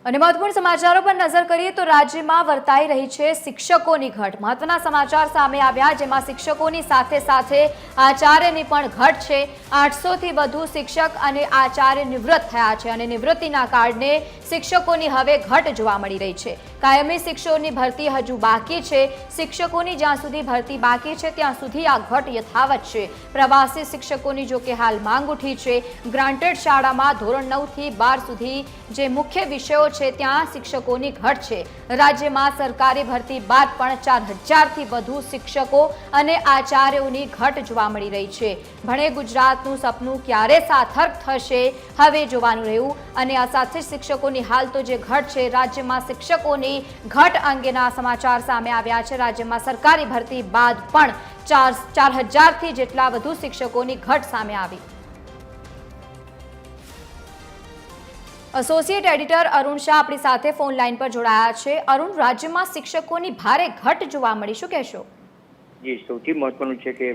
અને મહત્વપૂર્ણ સમાચારો પર નજર કરીએ તો રાજ્યમાં વર્તાઈ રહી છે શિક્ષકોની ઘટ। મહત્વના સમાચાર સામે આવ્યા, જેમાં શિક્ષકોની સાથે સાથે આચાર્યની પણ ઘટ છે। 800 થી વધુ શિક્ષક અને આચાર્ય નિવૃત્ત થયા છે અને નિવૃત્તિના કારણે શિક્ષકોની હવે ઘટ જોવા મળી રહી છે। કાયમી શિક્ષકોની ભરતી હજુ બાકી છે। શિક્ષકોની જ્યાં સુધી ભરતી બાકી છે ત્યાં સુધી આ ઘટ યથાવત છે। પ્રવાસી શિક્ષકોની જો કે હાલ માંગ ઉઠી છે। ગ્રાન્ટેડ શાળામાં ધોરણ 9 થી 12 સુધી જે મુખ્ય વિષયો છે ત્યાં શિક્ષકોની ઘટ છે। રાજ્યમાં સરકારી ભરતી બાદ પણ 4000 થી વધુ શિક્ષકો અને આચાર્યોની ઘટ જોવા મળી રહી છે। ભણે ગુજરાતનું સપનું ક્યારે સાર્થક થશે હવે જોવાનું રહ્યું। અને આ સાથે શિક્ષકોની હાલ તો જે ઘટ છે, રાજ્યમાં શિક્ષકોની ઘટ અંગેના સમાચાર સામે આવ્યા છે। રાજ્યમાં સરકારી ભરતી બાદ પણ 4000 થી જેટલા વધુ શિક્ષકોની ઘટ સામે આવી। એસોસિએટ એડિટર અરુણ શાહ આપણી સાથે ફોન લાઈન પર જોડાયા છે। અરુણ, રાજ્યમાં શિક્ષકોની ભારે ઘટ જોવા મળી, શું કહેશો? જી, સૌથી મહત્વનું છે કે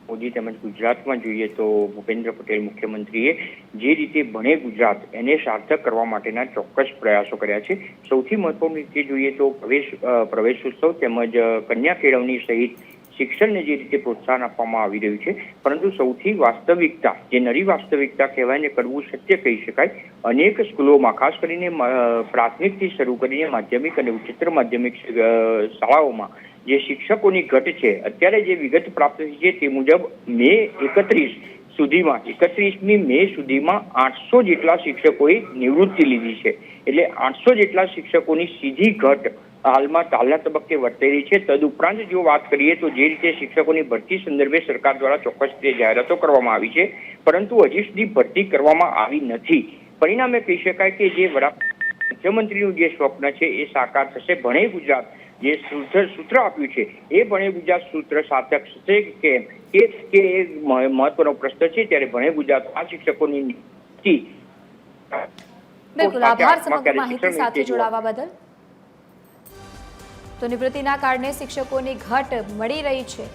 મોદી તેમજ ગુજરાતમાં જોઈએ તો ભૂપેન્દ્ર પટેલ મુખ્યમંત્રીએ જે રીતે ભણે ગુજરાત એને સાર્થક કરવા માટેના ચોક્કસ પ્રયાસો કર્યા છે। સૌથી મહત્વની રીતે જોઈએ તો પ્રવેશોત્સવ તેમજ કન્યા કેળવણી સહિત શિક્ષણને જે રીતે પ્રોત્સાહન આપવામાં આવી રહ્યું છે, પરંતુ સૌથી વાસ્તવિકતા, જે નરી વાસ્તવિકતા કહેવાય ને કડવું સત્ય કહી શકાય, અનેક સ્કૂલોમાં ખાસ કરીને પ્રાથમિકથી શરૂ કરીને માધ્યમિક અને ઉચ્ચતર માધ્યમિક શાળાઓમાં જે શિક્ષકોની ઘટ છે, અત્યારે જે વિગત પ્રાપ્ત થઈ છે તે મુજબ મે 31મી મે સુધીમાં 800 જેટલા શિક્ષકોએ નિવૃત્તિ લીધી છે। એટલે 800 જેટલા શિક્ષકોની સીધી ઘટ હાલમાં હાલના તબક્કે વર્તાઈ રહી છે। તદુપરાંત જો વાત કરીએ તો જે રીતે શિક્ષકોની ભરતી સંદર્ભે સરકાર દ્વારા ચોક્કસ રીતે જાહેરાતો કરવામાં આવી છે, પરંતુ હજી સુધી ભરતી કરવામાં આવી નથી। પરિણામે કહી શકાય કે જે મુખ્યમંત્રીનું જે સ્વપ્ન છે એ સાકાર થશે। ભણે ગુજરાત જે સૂત્ર આપ્યું છે એ ભણે ગુજરાત સૂત્ર સાર્થક થશે કે એ મહત્વનો પ્રશ્ન છે। ત્યારે ભણે ગુજરાત આ શિક્ષકોની નિવૃત્તિ બિલકુલ, આભાર સમગ્ર માહિતી સાથે જોડાવા બદલ। તો નિવૃત્તિના કારણે શિક્ષકોની ઘટ મળી રહી છે।